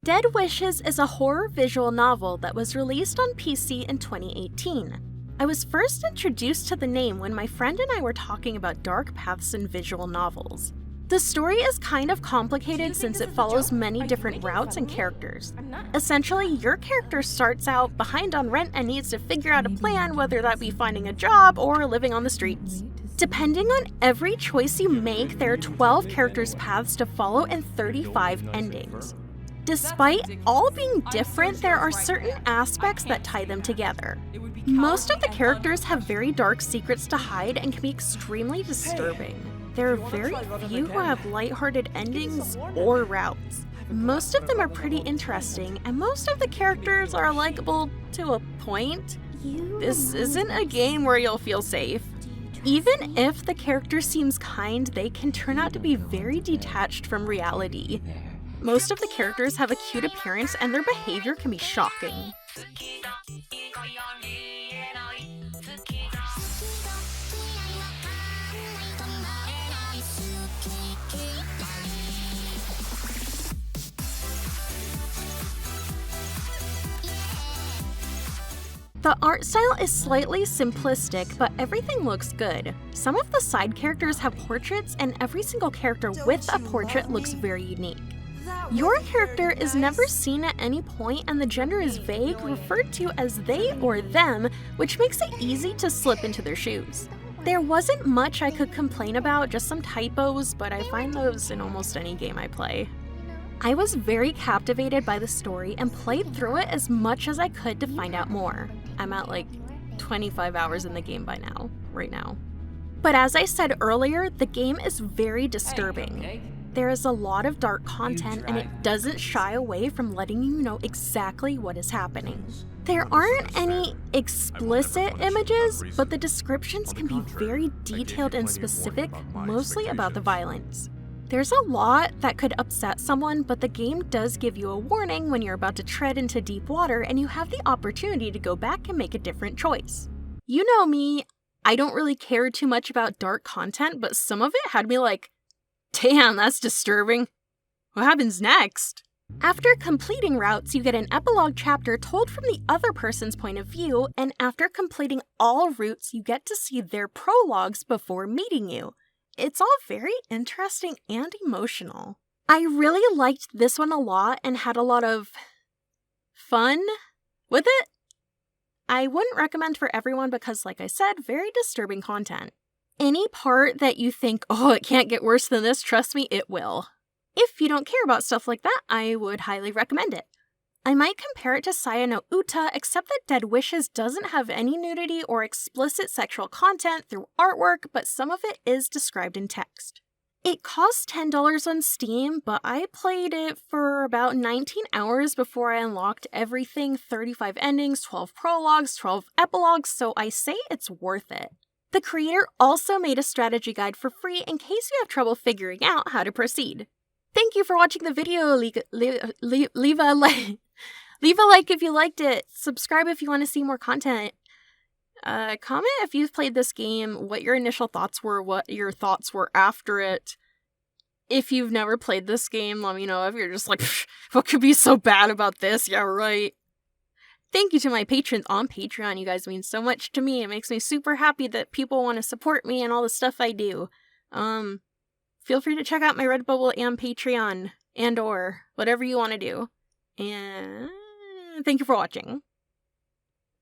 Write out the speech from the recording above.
Dead Wishes is a horror visual novel that was released on PC in 2018. I was first introduced to the name when my friend and I were talking about dark paths in visual novels. The story is kind of complicated since it follows many different routes and characters. Essentially, your character starts out behind on rent and needs to figure out a plan, whether that be finding a job or living on the streets. Depending on every choice you make, there are 12 characters' paths to follow and 35 endings. Despite all being different, there are certain aspects that tie them together. Most of the characters have very dark secrets to hide and can be extremely disturbing. There are very few who have lighthearted endings or routes. Most of them are pretty interesting, and most of the characters are likable to a point. This isn't a game where you'll feel safe. Even if the character seems kind, they can turn out to be very detached from reality. Most of the characters have a cute appearance, and their behavior can be shocking. The art style is slightly simplistic, but everything looks good. Some of the side characters have portraits, and every single character with a portrait looks very unique. Your character is never seen at any point, and the gender is vague, referred to as they or them, which makes it easy to slip into their shoes. There wasn't much I could complain about, just some typos, but I find those in almost any game I play. I was very captivated by the story and played through it as much as I could to find out more. I'm at like 25 hours in the game right now. But as I said earlier, the game is very disturbing. There is a lot of dark content, and it doesn't shy away from letting you know exactly what is happening. There aren't any explicit images, but the descriptions can be very detailed and specific, mostly about the violence. There's a lot that could upset someone, but the game does give you a warning when you're about to tread into deep water, and you have the opportunity to go back and make a different choice. You know me, I don't really care too much about dark content, but some of it had me like, damn, that's disturbing. What happens next? After completing routes, you get an epilogue chapter told from the other person's point of view, and after completing all routes, you get to see their prologues before meeting you. It's all very interesting and emotional. I really liked this one a lot and had a lot of fun with it. I wouldn't recommend for everyone because, like I said, very disturbing content. Any part that you think, oh, it can't get worse than this, trust me, it will. If you don't care about stuff like that, I would highly recommend it. I might compare it to Saya no Uta, except that Dead Wishes doesn't have any nudity or explicit sexual content through artwork, but some of it is described in text. It costs $10 on Steam, but I played it for about 19 hours before I unlocked everything, 35 endings, 12 prologues, 12 epilogues, so I say it's worth it. The creator also made a strategy guide for free in case you have trouble figuring out how to proceed. Thank you for watching the video. Leave a like if you liked it. Subscribe if you want to see more content. Comment if you've played this game, what your initial thoughts were, what your thoughts were after it. If you've never played this game, let me know if you're just like, what could be so bad about this? Yeah, right. Thank you to my patrons on Patreon. You guys mean so much to me. It makes me super happy that people want to support me and all the stuff I do. Feel free to check out my Redbubble and Patreon and or whatever you want to do. And thank you for watching.